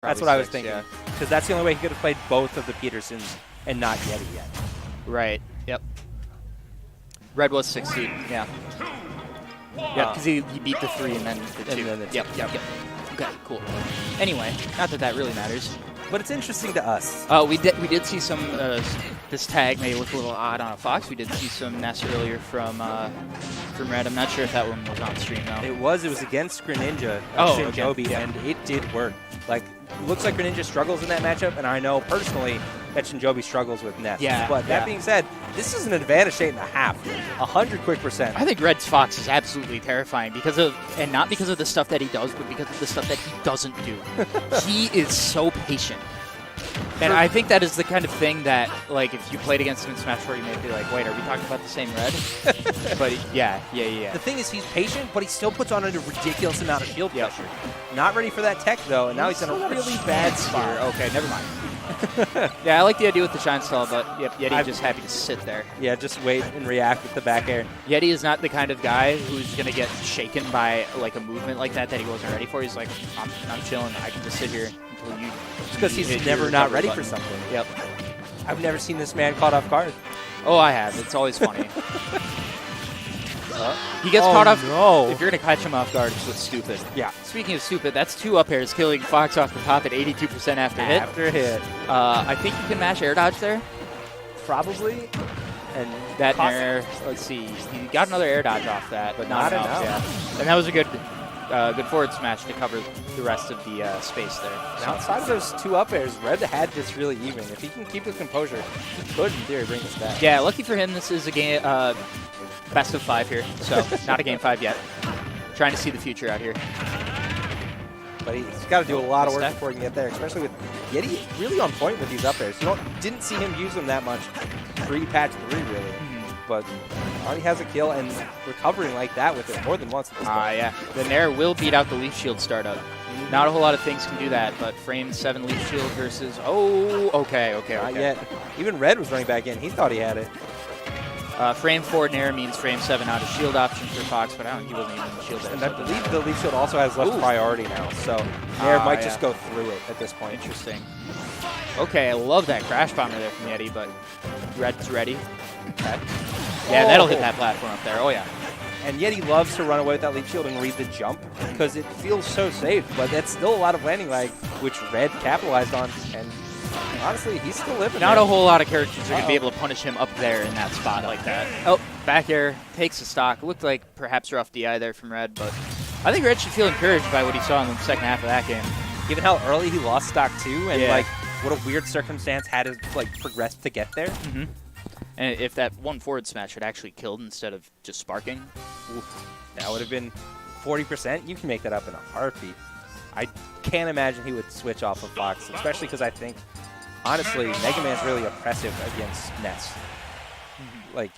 That's what I was thinking. Because that's the only way he could have played both of the Petersons and not Yeti yet. Right. Yep. Red was 16. Yeah. Yeah, because he beat the 3 and then the 2. Yep. Okay, cool. Anyway, not that really matters. But it's interesting to us. We did see some, this tag may look a little odd on a Fox. We did see some Ness earlier from Red. I'm not sure if that one was on stream though. It was against Greninja, Shinjobi, okay. And it did work. Like, looks like Greninja struggles in that matchup, and I know personally that Shinjobi struggles with Ness. Yeah. But that being said, this is an advantage 8.5. 100 quick %. I think Red's Fox is absolutely terrifying and not because of the stuff that he does, but because of the stuff that he doesn't do. He is so patient. And I think that is the kind of thing that, like, if you played against him in Smash 4, you may be like, wait, are we talking about the same Red? But yeah. The thing is, he's patient, but he still puts on a ridiculous amount of shield pressure. Not ready for that tech, though, and now he's in a really bad spot. Okay, never mind. Yeah, I like the idea with the Shine Stall, but Yeti's just happy to sit there. Yeah, just wait and react with the back air. Yeti is not the kind of guy who's going to get shaken by, like, a movement like that he wasn't ready for. He's like, I'm chilling. I can just sit here until you... It's because he's never not ready for something. Yep. I've never seen this man caught off guard. Oh, I have. It's always funny. He gets caught off. No. If you're going to catch him off guard, it's just stupid. Yeah. Speaking of stupid, that's 2 up airs killing Fox off the top at 82% after hit. After hit. I think you can mash air dodge there. Probably. And that air, let's see. He got another air dodge off that, but not enough. Yeah. And that was a good forward smash to cover the rest of the space there. So outside of those 2 up airs, Red had this really even. If he can keep his composure, he could, in theory, bring this back. Yeah, lucky for him, this is a game, best of 5 here, so not a game 5 yet. Trying to see the future out here. But he's got to do a lot of work before he can get there, especially with Yeti really on point with these up airs. Didn't see him use them that much pre-patch 3, really. But already has a kill and recovering like that with it more than once at this point. Yeah. The Nair will beat out the Leaf Shield startup. Not a whole lot of things can do that, but frame 7 Leaf Shield versus... okay. Not yet. Even Red was running back in. He thought he had it. Frame 4 Nair means frame 7 out of shield option for Fox, but he wasn't even in the shield there. And I believe the Leaf Shield also has less priority now, so Nair might just go through it at this point. Interesting. Okay, I love that Crash Bomber there from Yeti, but Red's ready. Okay. Yeah, that'll hit that platform up there. Oh, yeah. And Yeti loves to run away with that Leaf Shield and read the jump because it feels so safe, but that's still a lot of landing lag, which Red capitalized on, and honestly, he's still living. Not a whole lot of characters are going to be able to punish him up there in that spot like that. Oh, back air takes a stock. It looked like perhaps rough DI there from Red, but I think Red should feel encouraged by what he saw in the second half of that game. Given how early he lost stock too, and like what a weird circumstance had to like progress to get there. And if that one forward smash had actually killed instead of just sparking, that would have been 40%. You can make that up in a heartbeat. I can't imagine he would switch off of Fox, especially because I think, honestly, Mega Man's really oppressive against Ness. Like,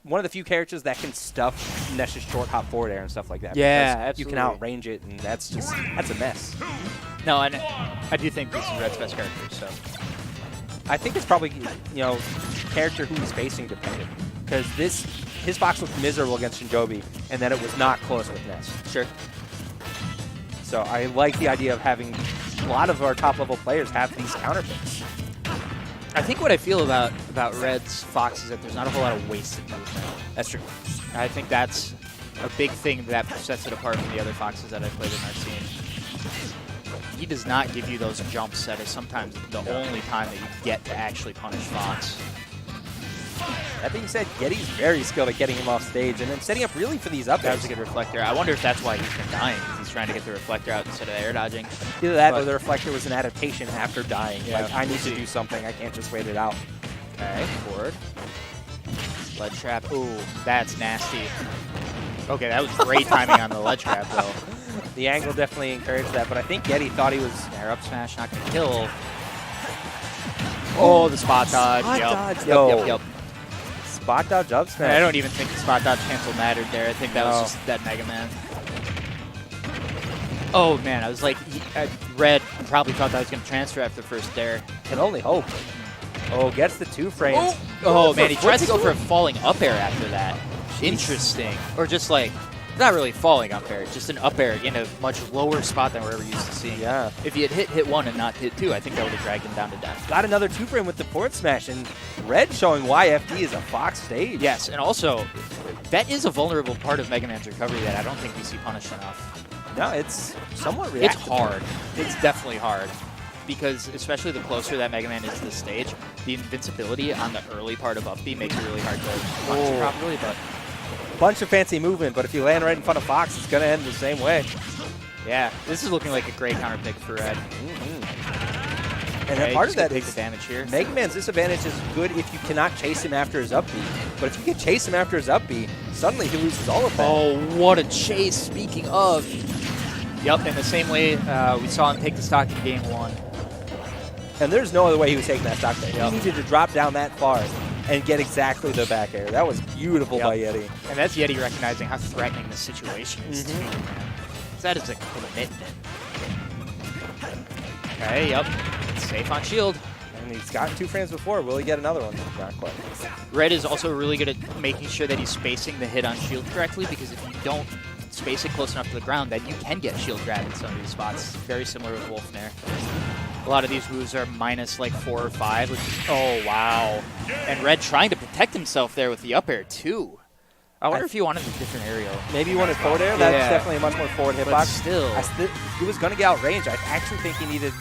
one of the few characters that can stuff Ness's short hop forward air and stuff like that. Yeah, absolutely. You can outrange it, and that's a mess. No, and I do think this is Red's best character, so. I think it's probably, character who he's facing dependent. Because his Fox looked miserable against Shinjobi, and then it was not close with Ness. Sure. So I like the idea of having a lot of our top-level players have these counterpicks. I think what I feel about Red's Fox is that there's not a whole lot of wasted movement. That's true. I think that's a big thing that sets it apart from the other Foxes that I've played in our scene. He does not give you those jumps that is sometimes the only time that you get to actually punish Fox. That being said, Yeti's very skilled at getting him off stage and then setting up really for these up airs. That was a good reflector. I wonder if that's why he's been dying, because he's trying to get the reflector out instead of air dodging. Either that or the reflector was an adaptation after dying. Yeah, like, I need to do something. I can't just wait it out. Okay, forward. Ledge trap. Ooh, that's nasty. Okay, that was great timing on the ledge trap, though. The angle definitely encouraged that, but I think Yeti thought he was... Air up smash, not going to kill. Oh, the spot dodge. Dodge. Yep. Spot dodge up smash. I don't even think the spot dodge cancel mattered there. I think that was just that Mega Man. Oh, man, I was like, Red probably thought that was going to transfer after the first dare. Can only hope. Oh, gets the 2 frames. Oh man, he tries to go for a falling up air after that. Interesting. Or just like Not really falling up air, just an up air in a much lower spot than we're ever used to seeing. Yeah. If he had hit 1 and not hit 2, I think that would have dragged him down to death. Got another 2-frame with the forward smash, and Red showing why FD is a Fox stage. Yes, and also, that is a vulnerable part of Mega Man's recovery that I don't think we see punished enough. No, it's somewhat reactive. It's hard. It's definitely hard. Because especially the closer that Mega Man is to the stage, the invincibility on the early part of up B makes it really hard to punish properly, but bunch of fancy movement, but if you land right in front of Fox, it's going to end the same way. yeah, this is looking like a great counter pick for Red. And then part of that take is the damage here. Mega Man's disadvantage is good if you cannot chase him after his up B. But if you can chase him after his up B, suddenly he loses all of that. Oh, what a chase, speaking of. Yep, in the same way we saw him take the stock in game 1. And there's no other way he was taking that stock there. Yep. He needed to drop down that far and get exactly the back air. That was beautiful by Yeti. And that's Yeti recognizing how threatening the situation is to me, man. That is a commitment. Okay, yep. Safe on shield. And he's gotten 2 frames before. Will he get another one? Not quite. Red is also really good at making sure that he's spacing the hit on shield correctly, because if you don't space it close enough to the ground, then you can get shield grab in some of these spots. Very similar with Wolf Nair. A lot of these moves are minus like 4 or 5, which is, oh wow. And Red trying to protect himself there with the up air too. I wonder if he wanted a different aerial. Maybe he wanted forward air. That's definitely a much more forward hitbox. But still. He was going to get outranged. I actually think he needed,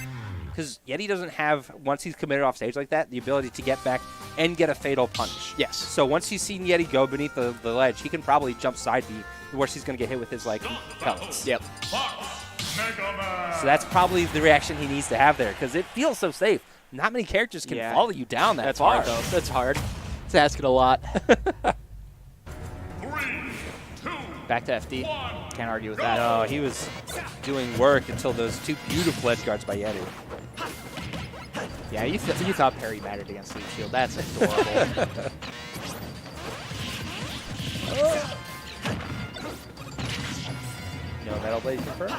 because Yeti doesn't have, once he's committed off stage like that, the ability to get back and get a fatal punish. Yes. So once he's seen Yeti go beneath the ledge, he can probably jump side B, where he's going to get hit with his like pellets. Yep. So that's probably the reaction he needs to have there, because it feels so safe. Not many characters can follow you down that far. That's hard, though. That's hard. It's asking a lot. 3, 2, Back to FD. Can't argue with that. No, he was doing work until those 2 beautiful edge guards by Yeti. Yeah, you thought parry mattered against Leaf Shield. That's adorable. No metal blade confirmed.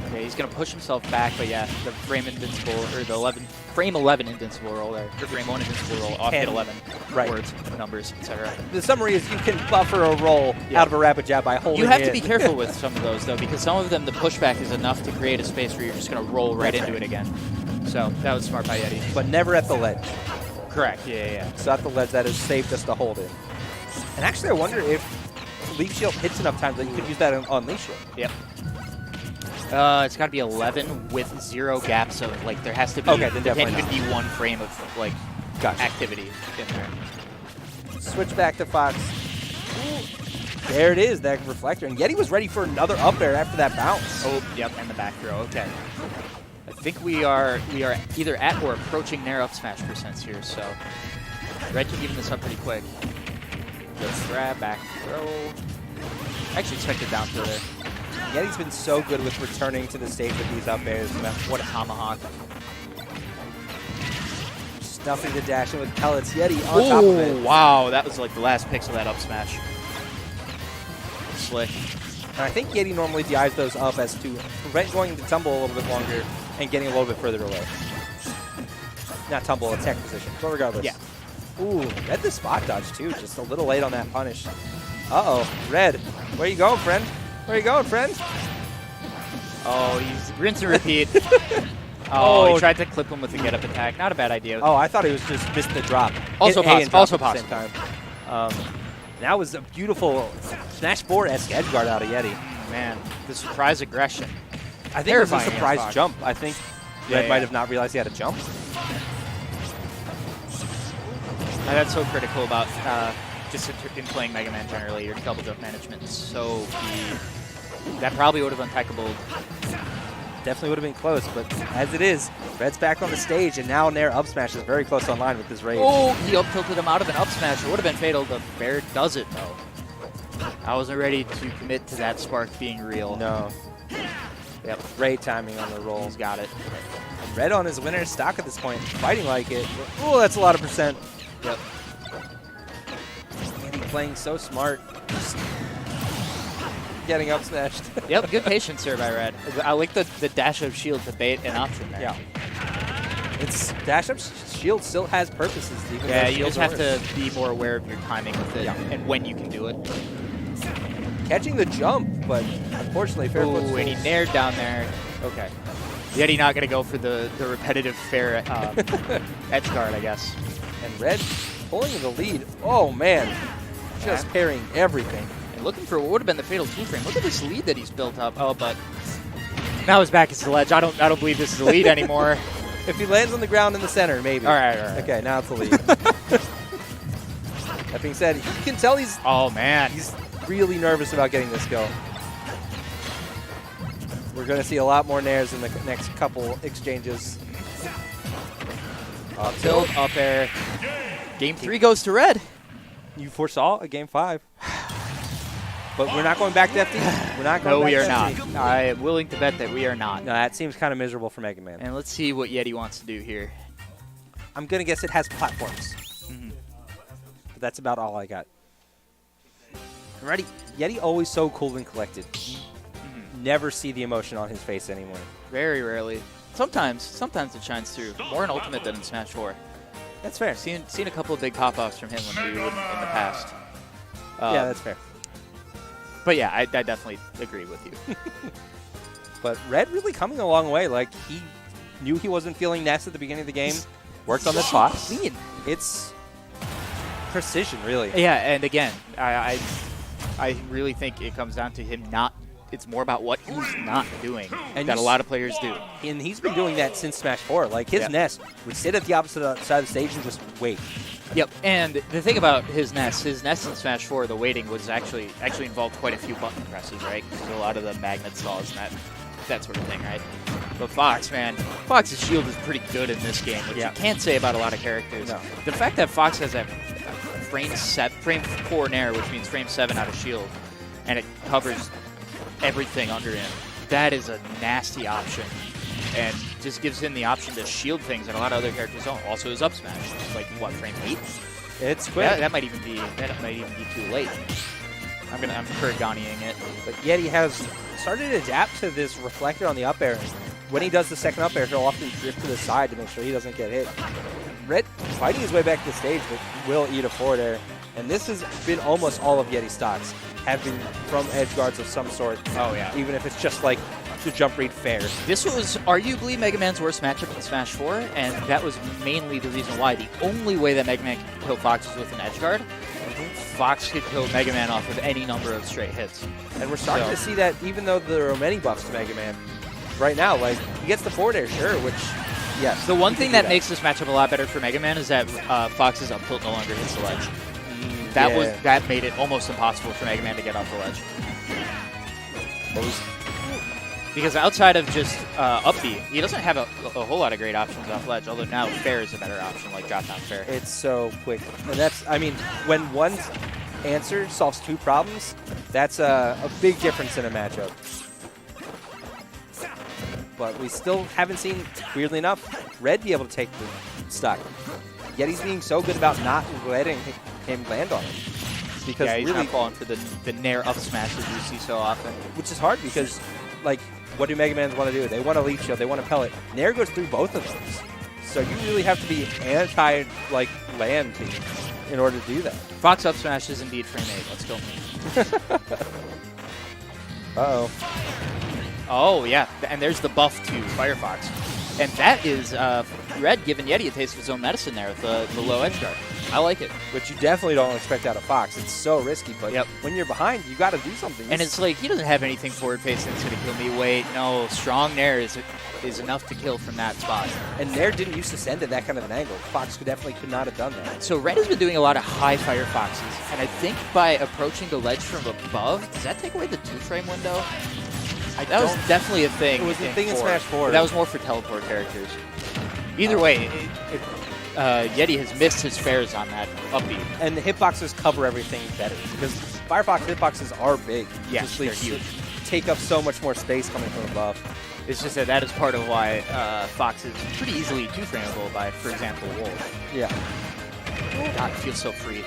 Okay, he's going to push himself back, but yeah, the frame invincible, or the frame 11 invincible roll there, or frame 1 invincible roll, off hit 11, words, numbers, etc. The summary is you can buffer a roll out of a rapid jab by holding it. You have to be careful with some of those, though, because some of them, the pushback is enough to create a space where you're just going to roll right into it again. So that was smart by Yeti. But never at the ledge. Correct, yeah. So at the ledge, that is safe just to hold it. And actually, I wonder if Leaf Shield hits enough times that you could use that on Leaf Shield. Yep. It's got to be 11 with 0 gaps, so like there has to be. Okay, then there definitely can't even be 1 frame of like activity in there. Switch back to Fox. Ooh. There it is, that reflector. And Yeti was ready for another up air after that bounce. Oh, yep, and the back throw. Okay. I think we are either at or approaching Nair up smash percents here, so Red can even this up pretty quick. Let's grab, back throw. I actually expected down throw there. Yeti's been so good with returning to the stage with these up airs. What a tomahawk. Stuffing the dash in with pellets. Yeti on top of it. Wow, that was like the last pixel of that up smash. Slick. And I think Yeti normally DIs those up as to prevent going to tumble a little bit longer and getting a little bit further away. Not tumble, attack position. But regardless. Yeah. Ooh, Red the spot dodge too. Just a little late on that punish. Uh-oh. Red, where you going, friend? Where you going, friend? Oh, he's rinse and repeat. He tried to clip him with a get-up attack. Not a bad idea. Oh, I thought he was just missed the drop. Also possible. Also possible. At the same time. That was a beautiful Smash 4-esque edge guard out of Yeti. Man, the surprise aggression. I think it was a surprise jump. I think Red might have not realized he had a jump. And that's so critical about just in playing Mega Man generally. Your double jump management is so key. That probably would have untechable. Definitely would have been close, but as it is, Red's back on the stage, and now Nair up smash is very close online with his rage. Oh, he up tilted him out of an up smash. It would have been fatal. The bear does it, though. I wasn't ready to commit to that spark being real. No. Yep, great timing on the roll. He's got it. Red on his winner's stock at this point, fighting like it. Oh, that's a lot of percent. Yep. And playing so smart. Just getting up smashed. Yep, good patience here by Red. I like the dash up shield to bait an option there. Yeah. It's dash up shield still has purposes. Even yeah, you just have to be more aware of your timing with it and when you can do it. catching the jump, but unfortunately, fair foot. Ooh, and he nared down there. Okay. Yeti not going to go for the repetitive fair edge guard, I guess. And Red pulling in the lead. Oh, man. Just parrying everything. And looking for what would have been the fatal two-frame. Look at this lead that he's built up. Oh, but now his back is the ledge. I don't believe this is a lead anymore. If he lands on the ground in the center, maybe. All right. Okay, now it's the lead. That being said, you can tell he's really nervous about getting this go. We're going to see a lot more nairs in the next couple exchanges. Tilt, up air. Game 3 goes to Red. You foresaw a Game 5. But we're not going back to FD. We're not going No, back we to are FD. not. I am willing to bet that we are not. No, that seems kind of miserable for Mega Man. And let's see what Yeti wants to do here. I'm going to guess it has platforms. But that's about all I got. Ready? Yeti always so cool and collected. Never see the emotion on his face anymore. Very rarely. Sometimes it shines through. More in Ultimate than in Smash 4. That's fair. Seen a couple of big pop-offs from him when we were in the past. Yeah, that's fair. But yeah, I definitely agree with you. But Red really coming a long way. Like, he knew he wasn't feeling Ness at the beginning of the game. Worked on the spots. It's precision, really. Yeah, and again, I really think it comes down to him not. It's more about what he's not doing and that a lot of players do. And he's been doing that since Smash 4. Like, his Ness would sit at the opposite side of the stage and just wait. Yep, and the thing about his Ness in Smash 4, the waiting was actually involved quite a few button presses, right? Because a lot of the magnet stalls and that sort of thing, right? But Fox, man, Fox's shield is pretty good in this game, which you can't say about a lot of characters. No. The fact that Fox has that frame 4 nair, which means frame 7 out of shield, and it covers everything under him, that is a nasty option. And just gives him the option to shield things that a lot of other characters don't. Also his up smash, like what, frame 8? It's quick. That might even be too late. I'm Kuragani-ing it. But Yeti has started to adapt to this reflector on the up air. When he does the second up air, he'll often drift to the side to make sure he doesn't get hit. Red fighting his way back to the stage, but will eat a forward air. And this has been almost all of Yeti's stocks have been from edge guards of some sort. Oh, yeah. Even if it's just like the jump read fair. This was arguably Mega Man's worst matchup in Smash 4, and that was mainly the reason why. The only way that Mega Man could kill Fox was with an edge guard. Fox could kill Mega Man off of any number of straight hits. And we're starting to see that even though there are many buffs to Mega Man, right now, like, he gets the forward air, sure, which, yes. The one thing that makes this matchup a lot better for Mega Man is that Fox's up tilt no longer hits the ledge. That made it almost impossible for Mega Man to get off the ledge. Because outside of just up B, he doesn't have a whole lot of great options off ledge, although now fair is a better option, like drop down fair. It's so quick. And that's, I mean, when one answer solves two problems, that's a big difference in a matchup. But we still haven't seen, weirdly enough, Red be able to take the stock. Yeti's being so good about not letting him land on him. Because he's really not falling for the nair up smashes you see so often. Which is hard because, like, what do Mega Mans want to do? They want to lead shield, they want to pellet. Nair goes through both of those. So you really have to be anti, like, land team in order to do that. Fox up smash is indeed frame 8. Let's go. Uh-oh. Oh, yeah. And there's the buff to Firefox. And that is Red giving Yeti a taste of his own medicine there with the low edge guard. I like it. Which you definitely don't expect out of Fox. It's so risky, but when you're behind, you got to do something. And it's like, he doesn't have anything forward facing that's going to kill me. Wait, no, strong Nair is enough to kill from that spot. And Nair didn't used to send at that kind of an angle. Fox could not have done that. So Red has been doing a lot of high Firefoxes, and I think by approaching the ledge from above, does that take away the 2-frame window? That was definitely a thing. It was a thing in Smash 4. That was more for teleport characters. Either way, Yeti has missed his fares on that up B. And the hitboxes cover everything better because Firefox hitboxes are big. Yeah, they're huge. Take up so much more space coming from above. It's just that is part of why Fox is pretty easily 2-frameable by, for example, Wolf. Yeah. God, it feels so free.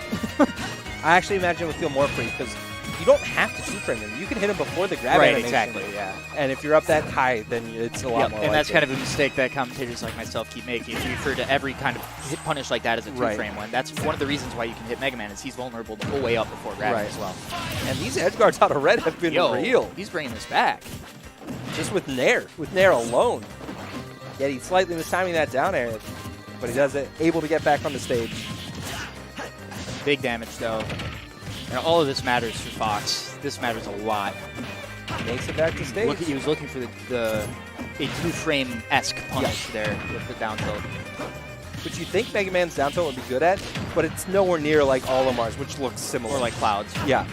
I actually imagine it would feel more free because you don't have to two-frame him. You can hit him before the grab Right, animation. exactly, yeah. And if you're up that high, then it's a lot more And that's likely. kind of a mistake that commentators like myself keep making. If you refer to every kind of hit punish like that as a two-frame one, that's one of the reasons why you can hit Mega Man is he's vulnerable the whole way up before grabbing as well. And these edge guards out of red have been real. He's bringing this back. Just with Nair alone. Yet he's slightly mistiming that down air, but he does it, able to get back on the stage. Big damage, though. And all of this matters for Fox. This matters a lot. Makes it back to stage. He was looking for a two-frame-esque punish there with the down tilt. Which you think Mega Man's down tilt would be good at, but it's nowhere near like Olimar's, which looks similar. Or like Cloud's. Yeah.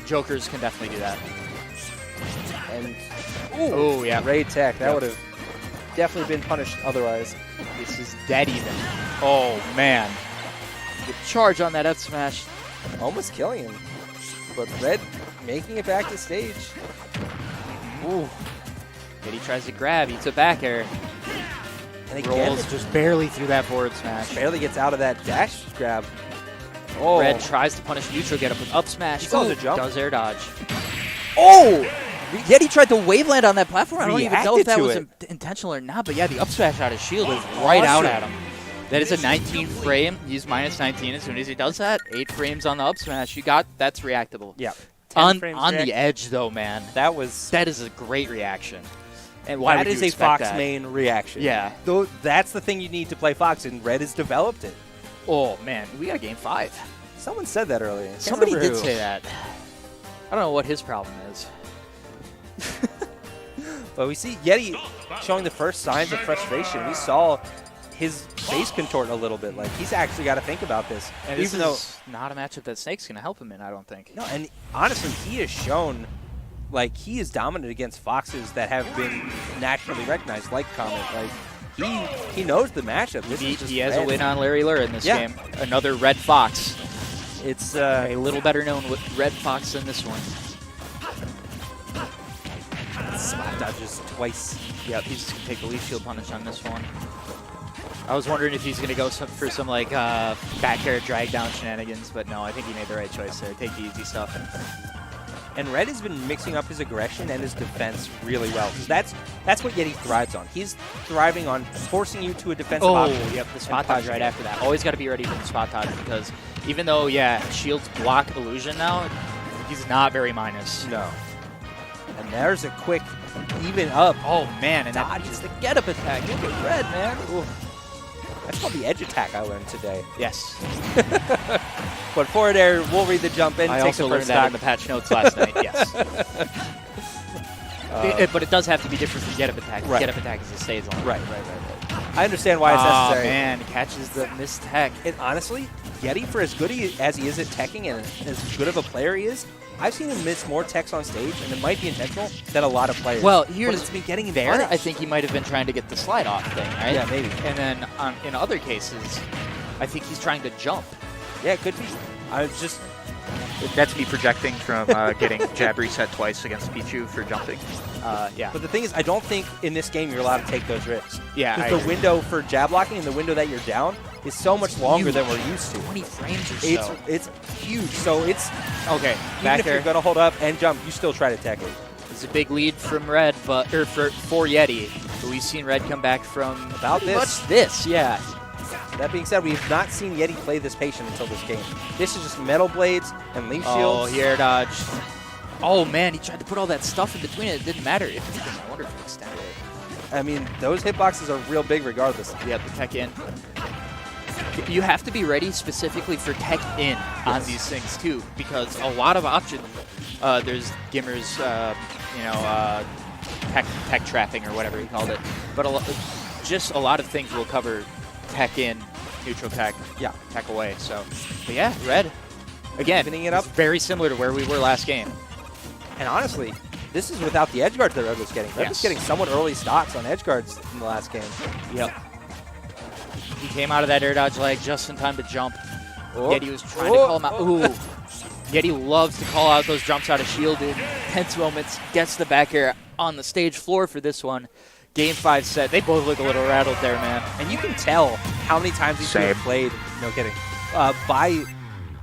Jokers can definitely do that. And oh, yeah. Raid tech. That would have definitely been punished otherwise. This is dead even. Oh, man. The charge on that up smash. Almost killing him. But Red making it back to stage. Ooh. Then he tries to grab, eats a back air. And again, rolls just barely through that forward smash. Barely gets out of that dash grab. Oh. Red tries to punish neutral get up with up smash. He does a jump. Does air dodge. Oh! Yeti tried to wave land on that platform. I don't even know if that was Reacted intentional or not, but yeah, the up smash out of shield is right out at him. That is a 19 frame. He's minus 19 as soon as he does that. 8 frames on the up smash. That's reactable. Yeah. On the edge, though, man. That is a great reaction. And why that would is you a expect Fox that? main reaction. Yeah. Though that's the thing you need to play Fox, and Red has developed it. Oh, man. We got game 5. Someone said that earlier. Somebody did say that. I don't know what his problem is. But we see Yeti showing the first signs of frustration. We saw his face contort a little bit. Like, he's actually got to think about this. And even this is not a matchup that Snake's going to help him in, I don't think. No, and honestly, he has shown, like, he is dominant against Foxes that have been nationally recognized, like Comet. Like, he knows the matchup. He has a win on Larry Lure in this game. Another Red Fox. It's a little better known with Red Fox than this one. Spot dodges twice. Yep, he's just going to take the leaf shield punish on this one. I was wondering if he's going to go for some like back air drag down shenanigans, but no, I think he made the right choice there. Take the easy stuff. And Red has been mixing up his aggression and his defense really well. That's what Yeti thrives on. He's thriving on forcing you to a defensive option. Yep, the spot dodge right after that. Always got to be ready for the spot dodge because even though, yeah, shields block illusion now, he's not very minus. No. And there's a quick even up. Oh, man, and dodges. That's the get-up attack. Look at Red, man. Ooh. That's called the edge attack I learned today. Yes. But forward air, we'll read the jump in. I also learned that in the patch notes last night, yes. But it does have to be different from get-up attack. Right. Get-up attack is a stage line. Right. I understand why it's necessary. Oh, man, catches the missed tech. And honestly, Yeti, for as good as he is at teching and as good of a player he is, I've seen him miss more techs on stage, and it might be intentional, than a lot of players. Well, here's it's been getting him there. punished. I think he might have been trying to get the slide off thing, right? Yeah, maybe. And then in other cases, I think he's trying to jump. Yeah, it could be. I was just... That's me projecting from getting jab reset twice against Pichu for jumping. Yeah. But the thing is, I don't think in this game you're allowed to take those risks. Yeah, because the window for jab blocking and the window that you're down is so much longer than we're used to. 20 frames or so. It's huge. So it's okay. Even if you're going to hold up and jump, you still try to tech it. It's a big lead from Red, but for Yeti. But we've seen Red come back from about this. Yeah. That being said, we have not seen Yeti play this patient until this game. This is just metal blades and leaf shields. Oh, he air dodged. Oh, man, he tried to put all that stuff in between it. It didn't matter. I wonder if it extended it. I mean, those hitboxes are real big regardless. Yeah, the tech in. You have to be ready specifically for tech in on these things, too, because a lot of options, there's Gimmer's, tech trapping or whatever he called it. But just a lot of things will cover tech in, neutral tech, tech away. So, but yeah, Red, again, opening it up, very similar to where we were last game. And honestly, this is without the edge guards that Red was getting. Red was getting somewhat early stocks on edge guards in the last game. Yep. He came out of that air dodge leg just in time to jump. Yeti was trying to call him out. Ooh. Yeti loves to call out those jumps out of shield in tense moments. Gets the back air on the stage floor for this one. Game 5 set. They both look a little rattled there, man. And you can tell how many times these two have played, no kidding, by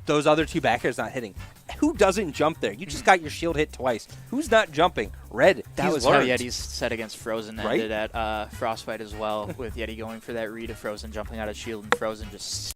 those other two back airs not hitting. Who doesn't jump there? You just got your shield hit twice. Who's not jumping? Red. That He's was learned. how Yeti's set against Frozen Right? ended at Frostbite as well, with Yeti going for that read of Frozen, jumping out of shield, and Frozen just